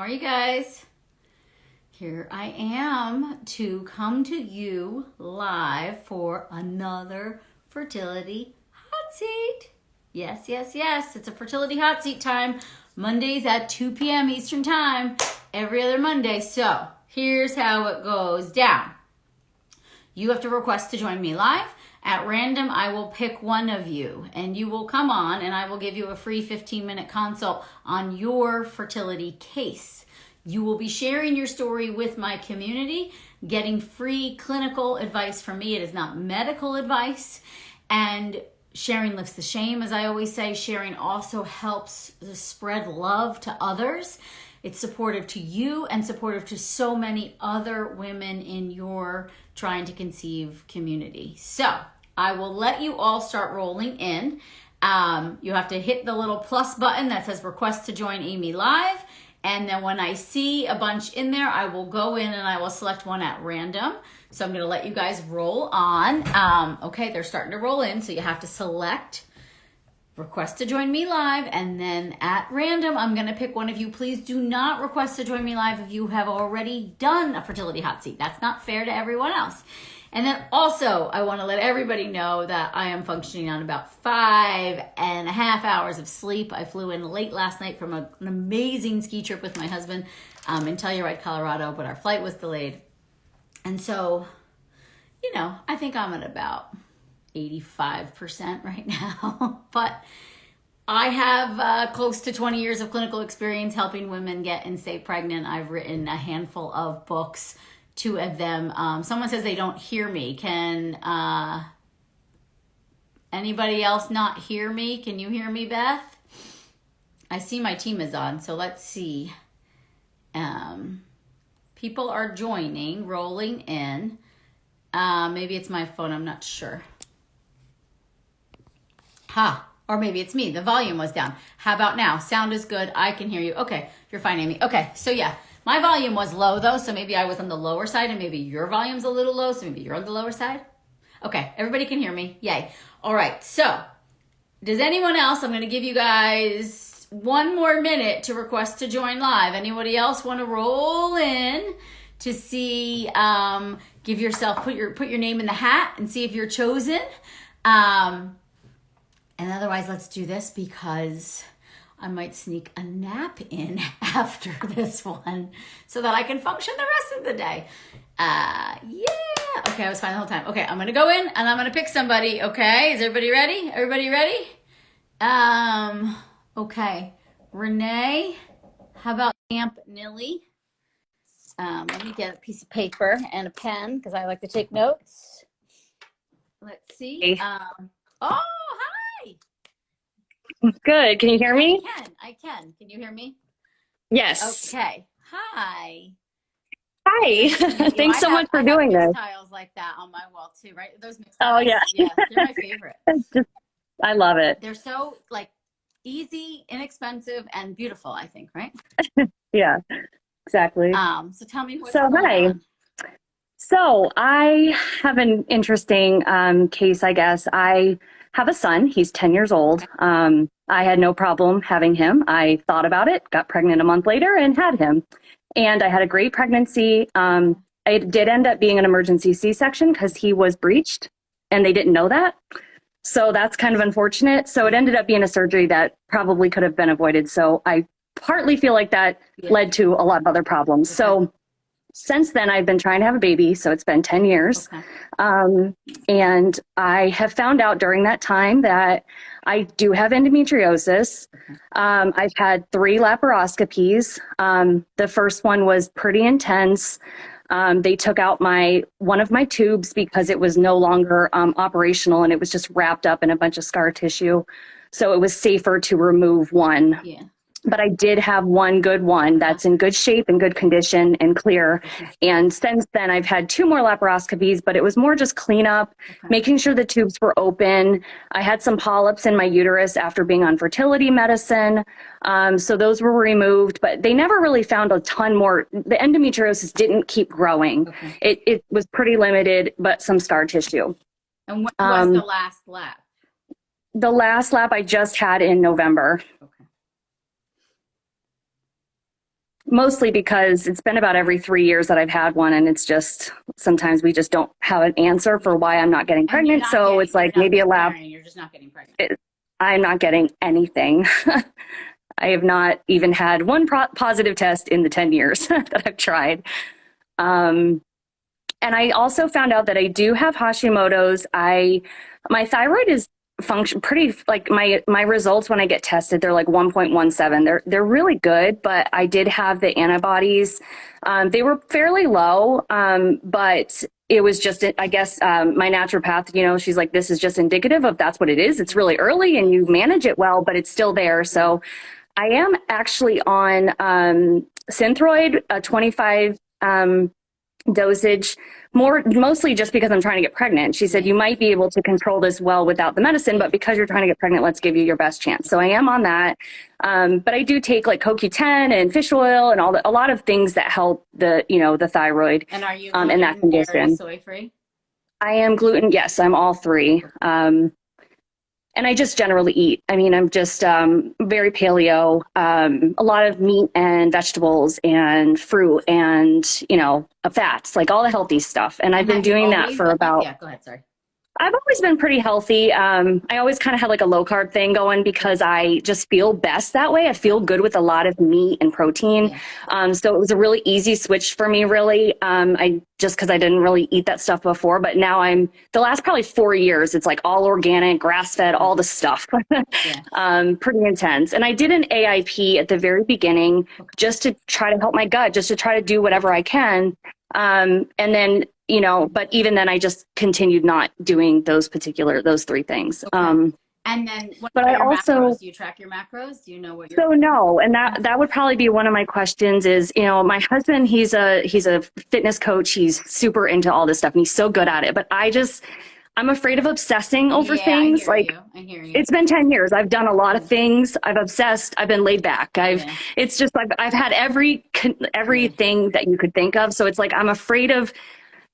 are you guys? Here I am to come to you live for another Fertility Hot Seat. Yes, yes, yes. It's a Fertility Hot Seat time. Mondays at 2 p.m. Eastern Time. Every other Monday. So here's how it goes down. You have to request to join me live. At random, I will pick one of you and you will come on and I will give you a free 15-minute consult on your fertility case. You will be sharing your story with my community, getting free clinical advice from me. It is not medical advice. And sharing lifts the shame, as I always say. Sharing also helps spread love to others. It's supportive to you and supportive to so many other women in your trying to conceive community. So I will let you all start rolling in. You have to hit the little plus button that says request to join Amy live. And then when I see a bunch in there, I will go in and I will select one at random. So I'm going to let you guys roll on. Okay, they're starting to roll in. So you have to select request to join me live. And then at random, I'm going to pick one of you. Please do not request to join me live if you have already done a fertility hot seat. That's not fair to everyone else. And then also, I want to let everybody know that I am functioning on about 5.5 hours of sleep. I flew in late last night from an amazing ski trip with my husband in Telluride, Colorado, but our flight was delayed. And so, you know, I think I'm at about 85% right now. But I have close to 20 years of clinical experience helping women get and stay pregnant. I've written a handful of books. 2 of them. Someone says they don't hear me. Can anybody else not hear me? Can you hear me, Beth? I see my team is on, so let's see. People are joining, rolling in. Maybe it's my phone, I'm not sure. Or maybe it's me. The volume was down. How about now? Sound is good. I can hear you. Okay, you're fine, Amy. Okay, so yeah. My volume was low though, so maybe I was on the lower side and maybe your volume's a little low, so maybe you're on the lower side. Okay, everybody can hear me. Yay. All right, so does anyone else, I'm gonna give you guys 1 more minute to request to join live. Anybody else wanna roll in to see, give yourself, put your name in the hat and see if you're chosen. And otherwise let's do this because I might sneak a nap in after this one so that I can function the rest of the day. Yeah. Okay, I was fine the whole time. Okay, I'm going to go in and I'm going to pick somebody. Okay, is everybody ready? Everybody ready? Okay. Renee, how about Camp Nilly? Let me get a piece of paper and a pen because I like to take notes. Let's see. Oh, hi. Good. Can you hear me? I can. Can you hear me? Yes. Okay. Hi. Hi. Thanks so much for doing this. Tiles like that on my wall too, right? Those mixed Oh, tiles. yeah. Yeah, they're my favorite. I love it. They're so like easy, inexpensive, and beautiful, I think, right? Yeah, exactly. So tell me what's going on. So I have an interesting case, I guess. I have a son. He's 10 years old. I had no problem having him. I thought about it, got pregnant a month later and had him. And I had a great pregnancy. It did end up being an emergency C-section because he was breached and they didn't know that. So that's kind of unfortunate. So it ended up being a surgery that probably could have been avoided. So I partly feel like that led to a lot of other problems. So since then, I've been trying to have a baby, so it's been 10 years. And I have found out during that time that I do have endometriosis. I've had 3 laparoscopies. The first one was pretty intense. They took out one of my tubes because it was no longer operational and it was just wrapped up in a bunch of scar tissue. So it was safer to remove one. Yeah. But I did have one good one that's in good shape and good condition and clear. And since then, I've had 2 more laparoscopies, but it was more just cleanup, making sure the tubes were open. I had some polyps in my uterus after being on fertility medicine. So those were removed, but they never really found a ton more. The endometriosis didn't keep growing. It was pretty limited, but some scar tissue. And when was the last lap? The last lap I just had in November. mostly because it's been about every 3 years that I've had one, and it's just sometimes we just don't have an answer for why I'm not getting And you're pregnant. not So getting, it's like you're not maybe a lab. miscarrying, you're just not getting pregnant. I'm not getting anything. I have not even had one positive test in the 10 years that I've tried. Um, and I also found out that I do have Hashimoto's. My thyroid is function pretty, like my results when I get tested, they're like 1.17. They're really good, but I did have the antibodies. They were fairly low, but it was just, I guess, my naturopath, she's like, this is just indicative of that's what it is. It's really early and you manage it well, but it's still there. So I am actually on Synthroid, a 25 dosage, mostly just because I'm trying to get pregnant. She said, you might be able to control this well without the medicine, but because you're trying to get pregnant, let's give you your best chance. So I am on that. But I do take like CoQ10 and fish oil and a lot of things that help the thyroid. And are you in that condition. soy free? I am gluten. Yes, I'm all three. And I just generally eat. I mean, I'm just very paleo, a lot of meat and vegetables and fruit and, fats, like all the healthy stuff. And I've been doing that for about... Yeah, go ahead, sorry. I've always been pretty healthy. I always kind of had like a low carb thing going because I just feel best that way. I feel good with a lot of meat and protein. Yeah. So it was a really easy switch for me, really. Because I didn't really eat that stuff before, but now the last probably 4 years, it's like all organic, grass fed, all the stuff. Yeah. Pretty intense. And I did an AIP at the very beginning just to try to help my gut, just to try to do whatever I can. And then, but even then I just continued not doing those three things. Okay. And then what but are I your also, macros? Do you track your macros? Do you know what you're... So no, and that would probably be one of my questions is, my husband, he's a fitness coach. He's super into all this stuff and he's so good at it. But I'm afraid of obsessing over things. I hear you. It's been 10 years. I've done a lot of things. I've obsessed. I've been laid back. It's just like, I've had everything that you could think of. So it's like, I'm afraid of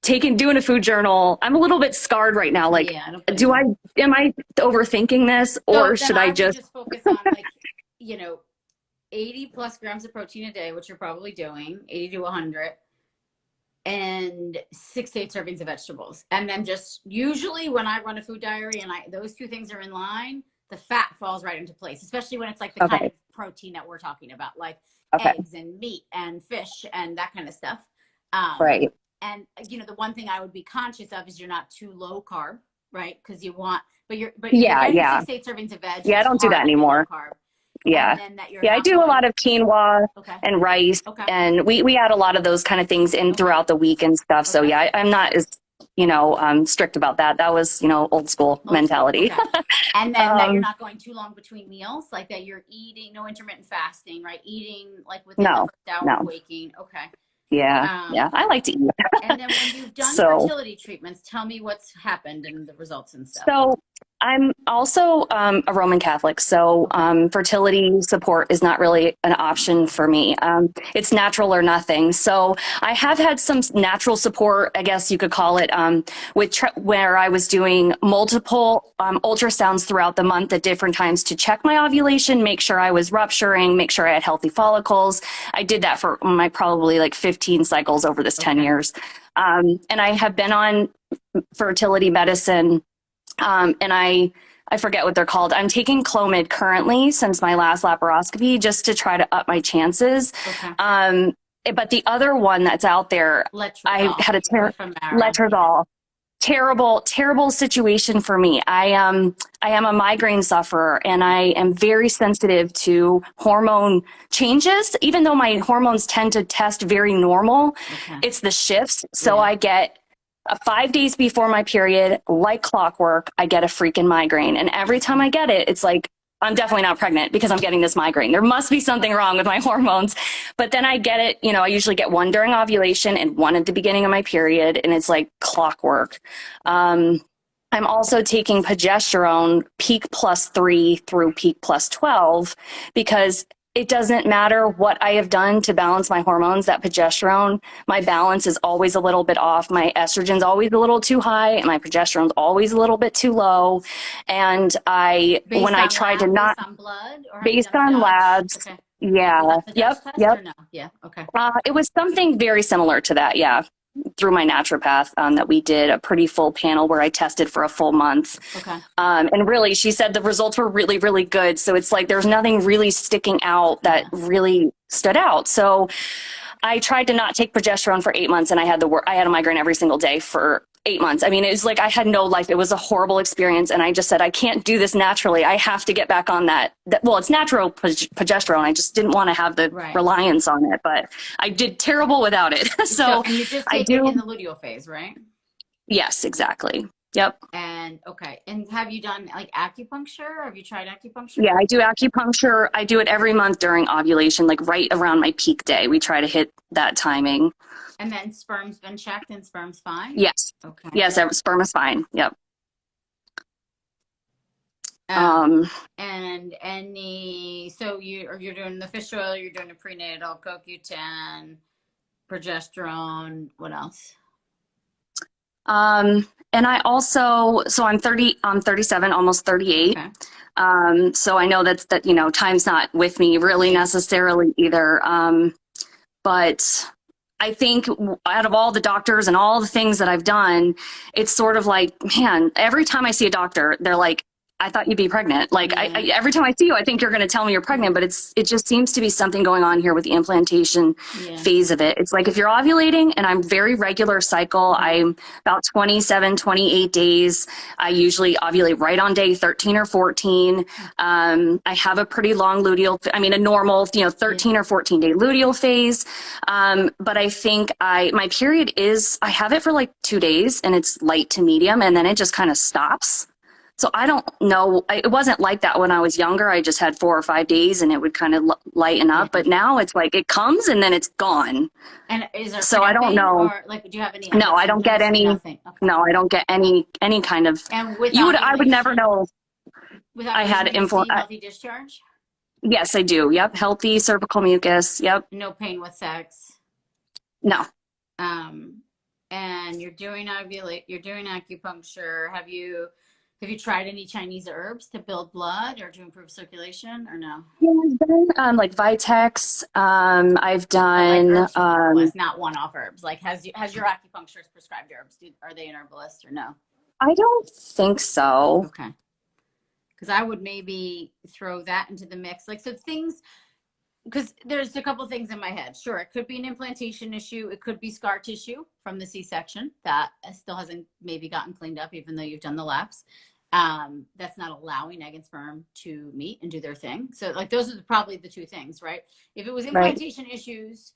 doing a food journal. I'm a little bit scarred right now. Like, am I overthinking this or should I just focus on 80 plus grams of protein a day, which you're probably doing, 80 to 100, and 6 to 8 servings of vegetables. And then just usually when I run a food diary and those two things are in line, the fat falls right into place, especially when it's like the kind of protein that we're talking about, like eggs and meat and fish and that kind of stuff. Right. And the one thing I would be conscious of is you're not too low carb, right? Because you want, but you're 6 to 8 servings of veg. Yeah, I don't do that anymore. Yeah. I do a lot of quinoa and rice, and we add a lot of those kind of things in throughout the week and stuff. So yeah, I'm not as strict about that. That was old school mentality. And then that you're not going too long between meals, like that you're eating, no intermittent fasting, right? Eating like within the first hour of waking. Okay. Yeah. I like to eat. And then when you've done fertility treatments, tell me what's happened and the results and stuff. So I'm also a Roman Catholic, so fertility support is not really an option for me. It's natural or nothing. So I have had some natural support, I guess you could call it, where I was doing multiple ultrasounds throughout the month at different times to check my ovulation, make sure I was rupturing, make sure I had healthy follicles. I did that for my probably like 15 cycles over this 10 years. And I have been on fertility medicine. And I forget what they're called. I'm taking Clomid currently since my last laparoscopy just to try to up my chances. Okay. But the other one that's out there, I had letrozole. Terrible situation for me. I am a migraine sufferer and I am very sensitive to hormone changes. Even though my hormones tend to test very normal, it's the shifts. So I get 5 days before my period, like clockwork, I get a freaking migraine. And every time I get it, it's like, I'm definitely not pregnant because I'm getting this migraine. There must be something wrong with my hormones. But then I get it, I usually get one during ovulation and one at the beginning of my period. And it's like clockwork. I'm also taking progesterone peak +3 through peak +12 because it doesn't matter what I have done to balance my hormones, that progesterone, my balance is always a little bit off. My estrogen's always a little too high and my progesterone's always a little bit too low. And based on labs, Have you Yeah. done the Dutch Yep. test Yep. or no? Yeah. Okay. It was something very similar to that. Yeah. Through my naturopath, that we did a pretty full panel where I tested for a full month. Okay. And really, she said the results were really, really good. So it's like there's nothing really sticking out that Yeah. really stood out. So I tried to not take progesterone for 8 months, and I had a migraine every single day for 8 months. I mean, it was like I had no life. It was a horrible experience, and I just said I can't do this naturally. I have to get back on that. Well, it's natural progesterone. I just didn't want to have the Right. reliance on it, but I did terrible without it. So and you just I take it in do. the luteal phase, right? Yes, exactly. Yep. And okay. And have you done like acupuncture? Have you tried acupuncture? Yeah, I do acupuncture. I do it every month during ovulation, like right around my peak day. We try to hit that timing. And then sperm's been checked and sperm's fine? Yes. Okay. Yes, sperm is fine. Yep. And so you're doing the fish oil, you're doing a prenatal, CoQ10, progesterone, what else? And I also, so I'm 37, almost 38. Okay. So I know that, time's not with me really necessarily either. But I think out of all the doctors and all the things that I've done, it's sort of like, man, every time I see a doctor, they're like, I thought you'd be pregnant. Like every time I see you, I think you're going to tell me you're pregnant, but it just seems to be something going on here with the implantation phase of it. It's like if you're ovulating, and I'm very regular cycle, I'm about 27, 28 days. I usually ovulate right on day 13 or 14. I have a pretty long a normal, 13 or 14 day luteal phase. But I think my period I have it for like 2 days, and it's light to medium, and then it just kind of stops. So I don't know. It wasn't like that when I was younger. I just had 4 or 5 days and it would kind of lighten up. But now it's like it comes and then it's gone. And is there so I don't know. Or like, do you have any? No, I don't get any. Nothing. Okay. No, I don't get any kind of. And I would never know. I had healthy discharge. Yes, I do. Yep, healthy cervical mucus. Yep. No pain with sex. No. And you're doing acupuncture. Have you tried any Chinese herbs to build blood or to improve circulation or no? Yeah, I've done like Vitex. I've done was not one-off herbs. Like has your acupuncturist prescribed herbs? Are they an herbalist or no? I don't think so. Okay. Because I would maybe throw that into the mix. Like, so things, because there's a couple things in my head. Sure, it could be an implantation issue. It could be scar tissue from the C-section that still hasn't maybe gotten cleaned up, even though you've done the laps. That's not allowing egg and sperm to meet and do their thing. So like those are probably the two things, right? If it was implantation issues,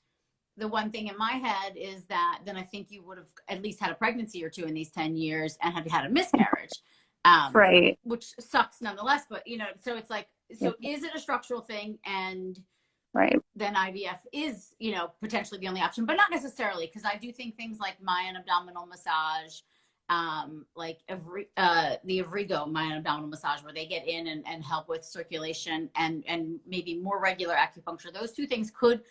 the one thing in my head is that then I think you would have at least had a pregnancy or two in these 10 years and had a miscarriage. Right. Which sucks nonetheless, but so it's like, so is it a structural thing? And then IVF is, potentially the only option, but not necessarily, because I do think things like Mayan abdominal massage, like the Avrigo Mayan abdominal massage, where they get in and help with circulation and maybe more regular acupuncture. Those two things could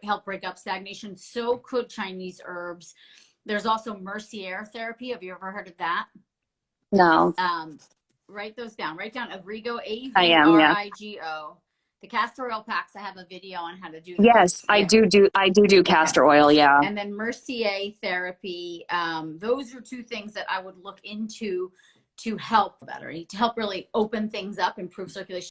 help break up stagnation. So could Chinese herbs. There's also Mercier therapy. Have you ever heard of that? No. Write those down. Write down Avrigo, Avrigo. The castor oil packs, I have a video on how to do. Yes, I do castor oil, yeah. And then Mercier therapy. Those are two things that I would look into to help really open things up, improve circulation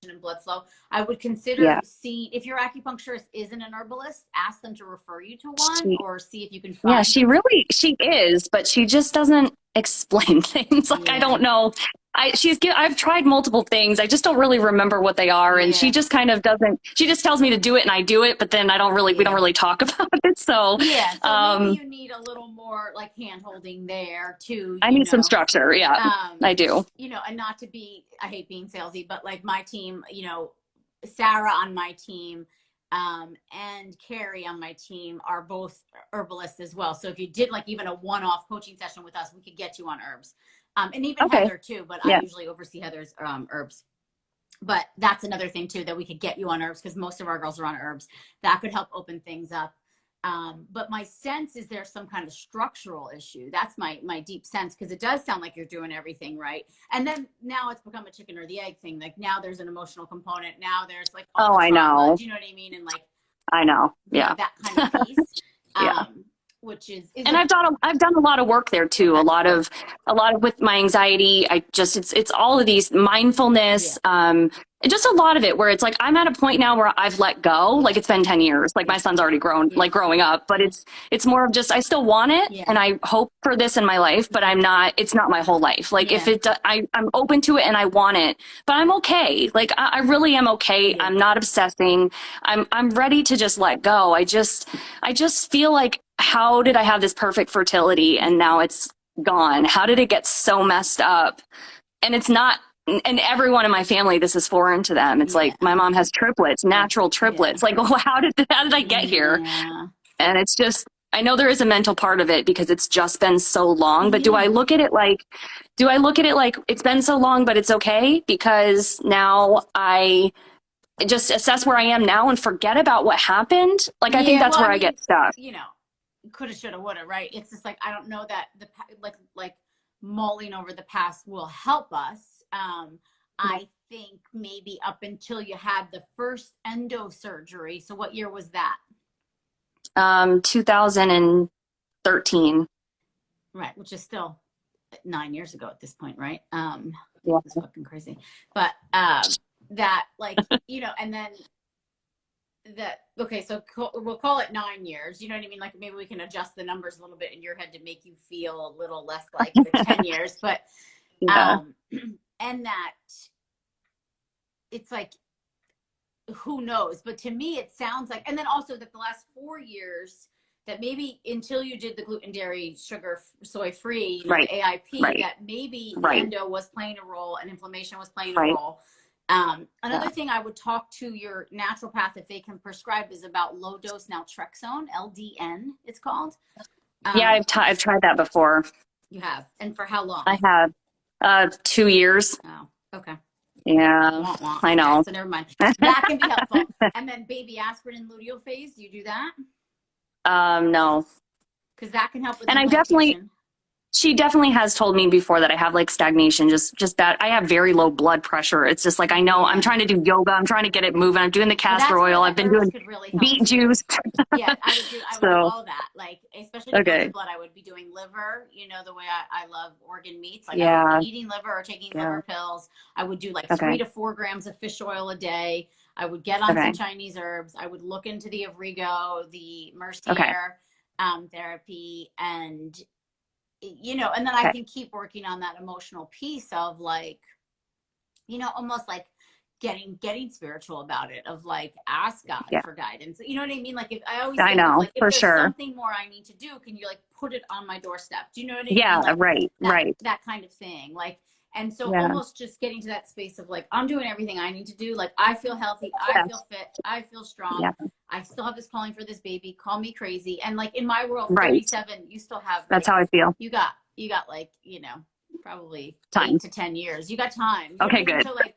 and blood flow. I would consider if your acupuncturist isn't an herbalist, ask them to refer you to one or see if you can find. Yeah, she is, but she just doesn't explain things. Like I don't know. I've tried multiple things. I just don't really remember what they are. And she just kind of she just tells me to do it and I do it, but then we don't really talk about it. So maybe you need a little more like hand holding there too. I need some structure. Yeah, I do. And not to be, I hate being salesy, but like my team, Sarah on my team, and Carrie on my team are both herbalists as well. So if you did like even a one-off coaching session with us, we could get you on herbs. And even Heather too, but I usually oversee Heather's herbs. But that's another thing too, that we could get you on herbs, because most of our girls are on herbs. That could help open things up. But my sense is there's some kind of structural issue. That's my deep sense, because it does sound like you're doing everything right. And then now it's become a chicken or the egg thing. Like now there's an emotional component. Now there's like all Oh, the I trauma. know. Do you know what I mean? And like, I know. you know, Yeah. that kind of piece. Yeah. Which is And like, I've done a lot of work there too. okay. A lot of with my anxiety. It's all of these Yeah. mindfulness, just a lot of it where it's like, I'm at a point now where I've let go. Yeah. Like it's been 10 years. Like Yeah. my son's already grown, Yeah. like growing up, but it's more of just, I still want it Yeah. and I hope for this in my life, but it's not my whole life. Like Yeah. if I'm open to it and I want it, but I'm okay. Like I really am okay. Yeah. I'm not obsessing. I'm ready to just let go. I just feel like, how did I have this perfect fertility and now it's gone? How did it get so messed up? And it's not, and everyone in my family, this is foreign to them. It's Yeah. like my mom has triplets, natural Yeah. triplets. Like, well, how did I get here? Yeah. And it's just, I know there is a mental part of it because it's just been so long, but Yeah. do I look at it like it's been so long, but it's okay because now I just assess where I am now and forget about what happened? Like, I think Yeah. that's Well, I where I mean, get stuck. you know, coulda, shoulda, woulda, right? It's just like, I don't know that like mulling over the past will help us. I think maybe up until you had the first endo surgery. So what year was that? 2013. Right, which is still 9 years ago at this point, right? Yeah. It's fucking crazy. But that, like, you know, and then that, okay, so we'll call it 9 years. You know what I mean? Like maybe we can adjust the numbers a little bit in your head to make you feel a little less like the 10 years. But Yeah. and that it's like, who knows? But to me, it sounds like, and then also that the last 4 years, that maybe until you did the gluten, dairy, sugar, soy free, you know, Right. the AIP, Right. that maybe the Right. endo was playing a role and inflammation was playing a Right. role. Another thing I would talk to your naturopath if they can prescribe is about low dose naltrexone, LDN, it's called. Yeah, I've tried that before. You have, and for how long? I have 2 years. Oh, okay. Yeah, Wah, wah. I Okay, know. so never mind. That can be helpful. And then baby aspirin and luteal phase, do you do that? No. Because that can help with And implantation. she definitely has told me before that I have like stagnation, just that I have very low blood pressure. It's just like, I know I'm trying to do yoga. I'm trying to get it moving. I'm doing the castor oil. I've been doing really beet juice. Yeah, I would do So, all that. Like, especially to build the blood, I would be doing liver, you know, the way I love organ meats. Like I would be eating liver or taking liver pills. I would do like 3 to 4 grams of fish oil a day. I would get on some Chinese herbs. I would look into the Avrigo, the Mercier therapy, and you know, and then I can keep working on that emotional piece of like, you know, almost like getting spiritual about it, of like, ask God for guidance. You know what I mean? Like, if I always say, like, if there's something more I need to do, can you like put it on my doorstep? Do you know what I mean? Yeah, like, that kind of thing. Like, and so almost just getting to that space of like, I'm doing everything I need to do. Like, I feel healthy. I feel fit. I feel strong. Yeah. I still have this calling for this baby. Call me crazy. And like in my world, 37, you still have, like, that's how I feel. You got like, you know, probably 8 to 10 years. You got time. Okay, good. So like,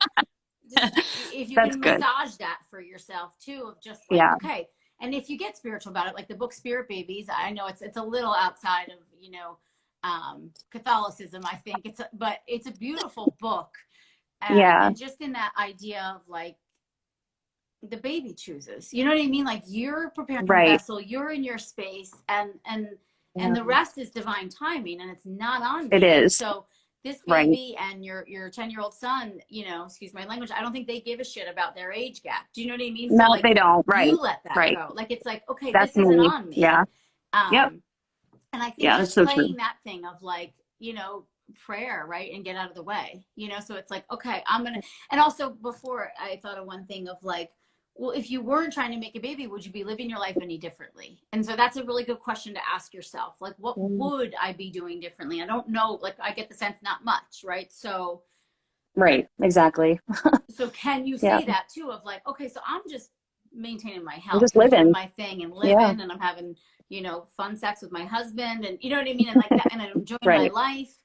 if you can massage that for yourself too, of just like, okay. And if you get spiritual about it, like the book Spirit Babies, I know it's a little outside of, you know, Catholicism, I think but it's a beautiful book. And just in that idea of like, the baby chooses, you know what I mean? Like, you're preparing your vessel, you're in your space, and the rest is divine timing, and it's not on me. It is. So this baby and your 10-year-old son, you know, excuse my language, I don't think they give a shit about their age gap. Do you know what I mean? So No, like, they don't. you let that go. Like, it's like, okay, that's this isn't me. on me. Yeah. And I think just so playing true. that thing of like, you know, prayer, right? And get out of the way, you know? So it's like, okay, and also before I thought of one thing of like, well, if you weren't trying to make a baby, would you be living your life any differently? And so that's a really good question to ask yourself. Like, what would I be doing differently? I don't know. Like, I get the sense not much, right? So. Right. Exactly. So can you say that too, of like, okay, so I'm just maintaining my health, I'm just living doing my thing and living, and I'm having, you know, fun sex with my husband, and you know what I mean? And like that, and I'm enjoying my life.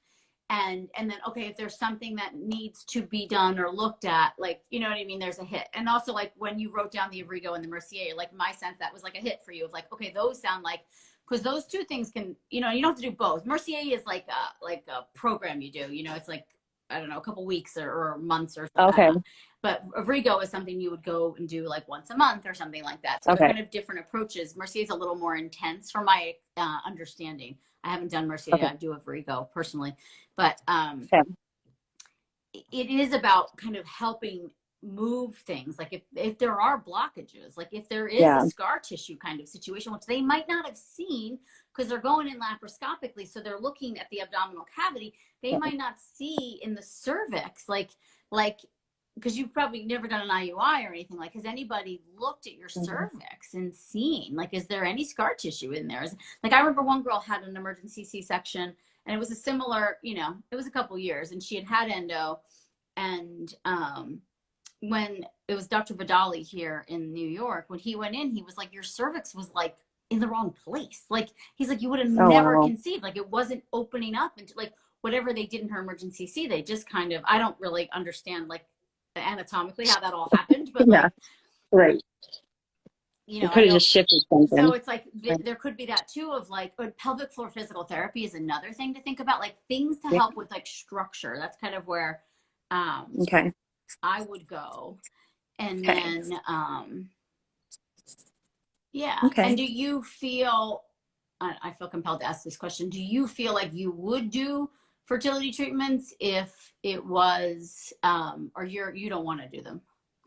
and then, okay, if there's something that needs to be done or looked at, like, you know what I mean, there's a hit. And also, like, when you wrote down the Abrigo and the Mercier, like, my sense, that was like a hit for you of like, okay, those sound like, because those two things can, you know, you don't have to do both. Mercier is like a program you do, you know, it's like, I don't know, a couple weeks or months or something. Okay. But Abrigo is something you would go and do like once a month or something like that. So Okay. they're kind of different approaches. Mercier is a little more intense from my understanding. I haven't done Mercier. Okay. I do Abrigo personally, but Okay. it is about kind of helping move things. Like if there are blockages, like if there is a scar tissue kind of situation, which they might not have seen because they're going in laparoscopically, so they're looking at the abdominal cavity, they might not see in the cervix, like because you've probably never done an IUI or anything. Like, has anybody looked at your cervix and seen, like, is there any scar tissue in there? Like, I remember one girl had an emergency C-section, and it was a similar, you know, it was a couple years, and she had endo. And when it was Dr. Vidali here in New York, when he went in, he was like, your cervix was like in the wrong place. Like, he's like, you would have never conceived, like, it wasn't opening up into like whatever they did in her emergency C. They just kind of, I don't really understand like anatomically how that all happened, but like, right, you know, it could have just shifted something. So it's like there could be that too of like, pelvic floor physical therapy is another thing to think about, like things to help with like structure. That's kind of where okay, I would go. And then yeah. Okay. And do you feel, I feel compelled to ask this question, do you feel like you would do fertility treatments if it was or you don't want to do them?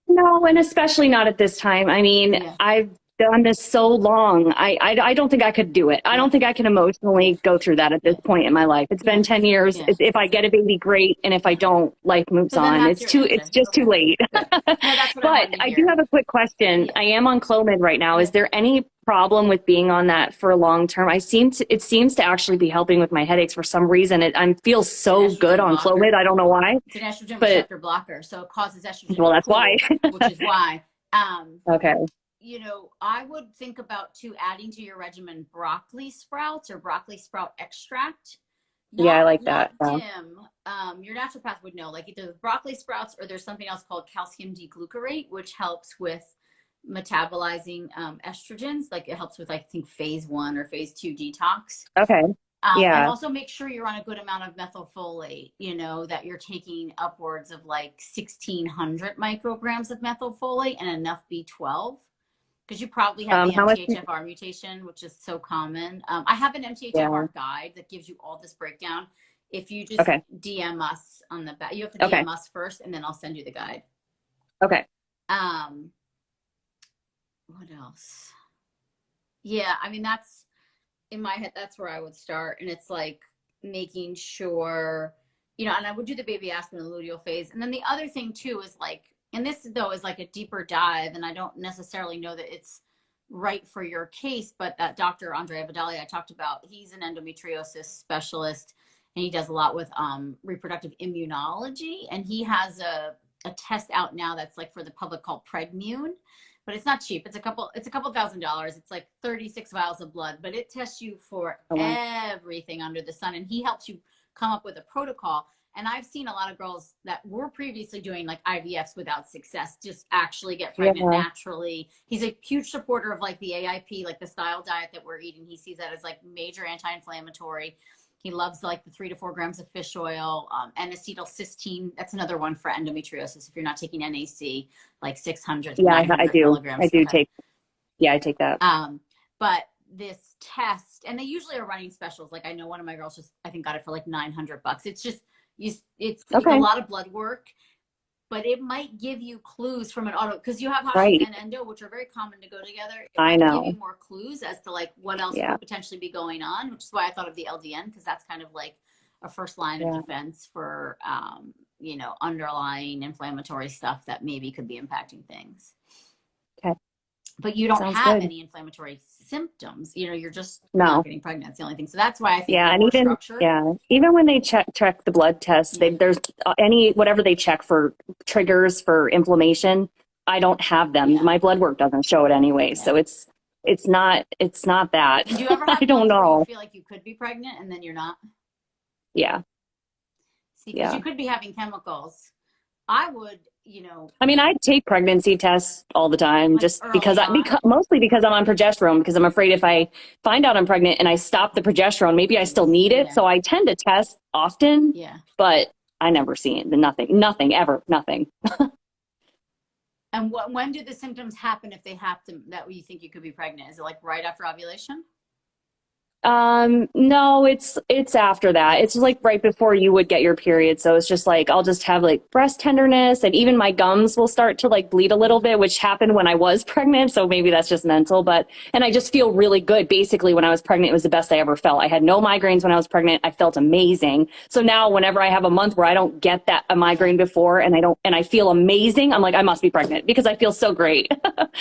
No, and especially not at this time. I mean, I've done this so long. I don't think I could do it. I don't think I can emotionally go through that at this point in my life. It's been 10 years. If I get a baby, great. And if I don't, life moves on. It's just too late. But I do have a quick question. I am on Clomid right now. Is there any problem with being on that for a long term? It seems to actually be helping with my headaches for some reason. I feel so good on Clomid. I don't know why. It's an estrogen receptor blocker, so it causes estrogen. Well, that's why. Which is why. Okay. You know, I would think about adding to your regimen broccoli sprouts or broccoli sprout extract. I like that. Dim. Your naturopath would know, like either broccoli sprouts or there's something else called calcium D-glucarate, which helps with metabolizing estrogens. Like it helps with, I think, phase 1 or phase 2 detox. Okay. And also make sure you're on a good amount of methylfolate, you know, that you're taking upwards of like 1,600 micrograms of methylfolate and enough B12. Because you probably have the MTHFR mutation, which is so common. I have an MTHFR guide that gives you all this breakdown. If you just DM us on the back, you have to DM us first, and then I'll send you the guide. Okay. What else? Yeah, I mean, that's in my head. That's where I would start, and it's like making sure, you know. And I would do the baby aspirin and luteal phase, and then the other thing too is like. And this, though, is like a deeper dive, and I don't necessarily know that it's right for your case, but that Dr. Andrea Vidali I talked about, he's an endometriosis specialist, and he does a lot with reproductive immunology, and he has a test out now that's like for the public called Pregmune, but it's not cheap. It's a couple $1,000. It's like 36 vials of blood, but it tests you for everything under the sun, and he helps you come up with a protocol. And I've seen a lot of girls that were previously doing like IVFs without success just actually get pregnant naturally. He's a huge supporter of like the AIP, like the style diet that we're eating. He sees that as like major anti-inflammatory. He loves like the 3 to 4 grams of fish oil, and acetylcysteine. That's another one for endometriosis. If you're not taking NAC, like 600 to 900 milligrams. I do take. Yeah, I take that. But this test, and they usually are running specials. Like I know one of my girls just, I think, got it for like $900. It's just, it's a lot of blood work, but it might give you clues from an auto, because you have Hashimoto's and endo, which are very common to go together. It might give you more clues as to like what else could potentially be going on, which is why I thought of the LDN, because that's kind of like a first line of defense for you know, underlying inflammatory stuff that maybe could be impacting things. Okay. But you don't have any inflammatory symptoms. You know, you're just not getting pregnant. That's the only thing. So that's why I think and even when they check the blood tests, there's whatever they check for triggers for inflammation, I don't have them. My blood work doesn't show it anyway. So it's not that. Do you ever have I don't know. You feel like you could be pregnant and then you're not? Yeah. See, because Yeah. you could be having chemicals. I would, you know, I mean, I take pregnancy tests all the time like just early on. mostly because I'm on progesterone, because I'm afraid if I find out I'm pregnant and I stop the progesterone, maybe I still need it. Yeah. So I tend to test often, Yeah. but I never see it. Nothing ever, nothing. And when do the symptoms happen if they happen that you think you could be pregnant? Is it like right after ovulation? No, it's after that. It's like right before you would get your period. So it's just like, I'll just have like breast tenderness, and even my gums will start to like bleed a little bit, which happened when I was pregnant. So maybe that's just mental, and I just feel really good. Basically, when I was pregnant, it was the best I ever felt. I had no migraines when I was pregnant. I felt amazing. So now whenever I have a month where I don't get a migraine before, and I feel amazing, I'm like, I must be pregnant because I feel so great.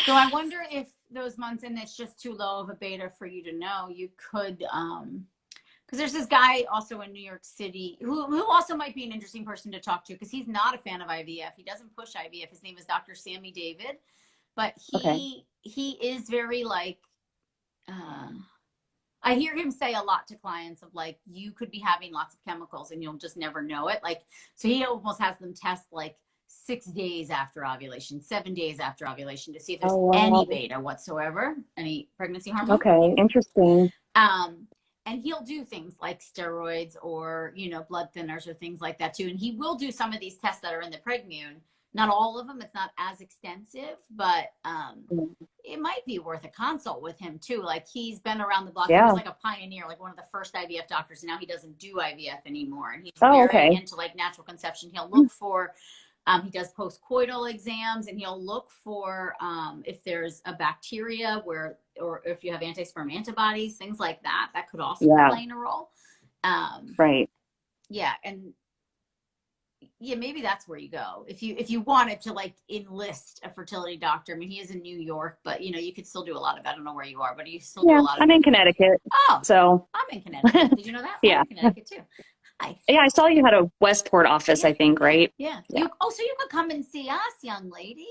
So I wonder if those months and it's just too low of a beta for you to know, you could, because there's this guy also in New York City who also might be an interesting person to talk to, because he's not a fan of IVF. He doesn't push IVF. His name is Dr. Sammy David, but Okay. he is very like, I hear him say a lot to clients of like, you could be having lots of chemicals and you'll just never know it. Like, so he almost has them test like 6 days after ovulation, 7 days after ovulation, to see if there's Oh, any wow. beta whatsoever, any pregnancy hormone. Okay. Interesting. And he'll do things like steroids or, you know, blood thinners or things like that too. And he will do some of these tests that are in the Pregnune. Not all of them. It's not as extensive, but it might be worth a consult with him too. Like, he's been around the block. He was Yeah. like a pioneer, like one of the first IVF doctors. And now he doesn't do IVF anymore. And he's Oh, very okay. into like natural conception. He'll look for, he does postcoital exams, and he'll look for if there's a bacteria or if you have anti-sperm antibodies, things like that. That could also be playing a role. Right. Yeah. And yeah, maybe that's where you go if you wanted to like enlist a fertility doctor. I mean, he is in New York, but you know, you could still do a lot of, I don't know where you are, but you still do a lot of. I'm in Connecticut. Oh, So I'm in Connecticut. Did you know that? yeah. I'm in Connecticut too. Hi. Yeah, I saw you had a Westport office, I think, right? Yeah. Yeah. So you could come and see us, young lady.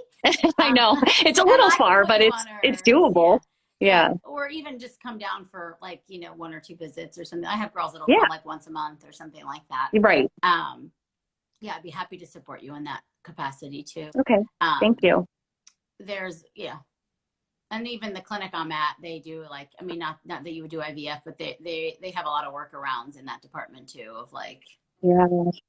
I know. It's a little far, but it's doable. Yeah. Or even just come down for like, you know, 1 or 2 visits or something. I have girls that'll Yeah. come like once a month or something like that. Right. Yeah, I'd be happy to support you in that capacity too. Okay. Thank you. There's, and even the clinic I'm at, they do like, I mean, not that you would do IVF, but they have a lot of workarounds in that department too, of like, Yeah.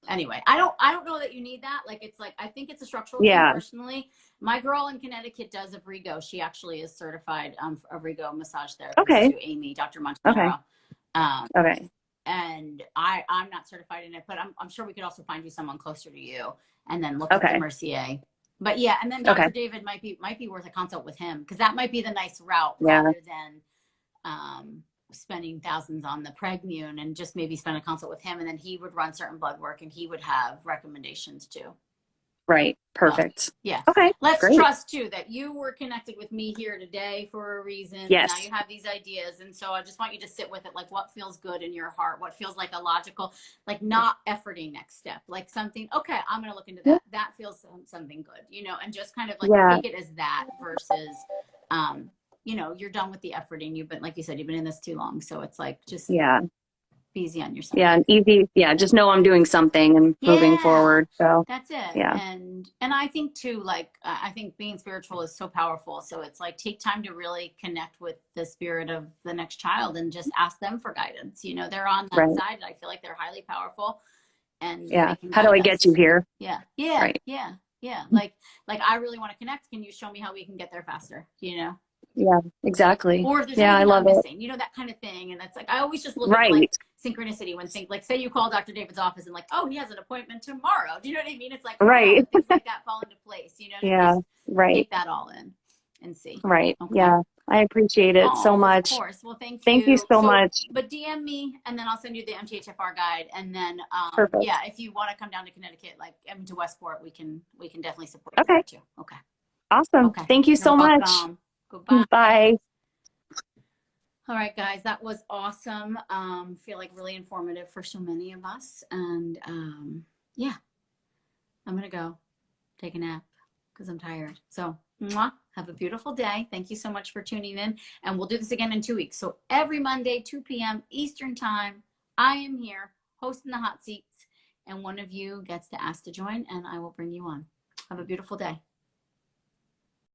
anyway, I don't know that you need that. Like, it's like, I think it's a structural thing personally. My girl in Connecticut does Avrigo. She actually is certified Avrigo massage therapist to Amy, Dr. Montanaro. Okay. And I'm not certified in it, but I'm sure we could also find you someone closer to you, and then look at the Mercier. But yeah, and then Dr. David might be worth a consult with him, because that might be the nice route rather than spending thousands on the Pregnune, and just maybe spend a consult with him, and then he would run certain blood work and he would have recommendations too. Right. Perfect. Yeah. Okay. Let's great. trust too that you were connected with me here today for a reason. Yes. Now you have these ideas. And so I just want you to sit with it. Like, what feels good in your heart? What feels like a logical, like not efforting next step, like something, okay, I'm going to look into that. That feels something good, you know, and just kind of like take it as that versus, you know, you're done with the efforting. You've been, like you said, you've been in this too long. So it's like, just be easy on yourself. Yeah. And easy. Yeah. Just know I'm doing something and moving forward. So that's it. Yeah. And I think too, like, I think being spiritual is so powerful. So it's like, take time to really connect with the spirit of the next child and just ask them for guidance. You know, they're on that side. I feel like they're highly powerful. And how do I get you here? Yeah. Like I really want to connect. Can you show me how we can get there faster? You know? Yeah, exactly. Or if there's I love I'm missing, you know, that kind of thing. And that's like, I always just look at like synchronicity when things like, say you call Dr. David's office and like, oh, he has an appointment tomorrow. Do you know what I mean? It's like, things like that fall into place, you know? Take that all in and see. Right. Okay. Yeah. I appreciate it so much. Of course. Well, thank you. Thank you so much. But DM me, and then I'll send you the MTHFR guide. And then, if you want to come down to Connecticut, like to Westport, we can definitely support you there too. Okay. Awesome. Okay. Thank you so much. Goodbye. Bye. All right, guys, that was awesome. Feel like really informative for so many of us. And I'm going to go take a nap because I'm tired. So have a beautiful day. Thank you so much for tuning in. And we'll do this again in 2 weeks. So every Monday, 2 p.m. Eastern time, I am here hosting the hot seats. and one of you gets to ask to join, and I will bring you on. Have a beautiful day.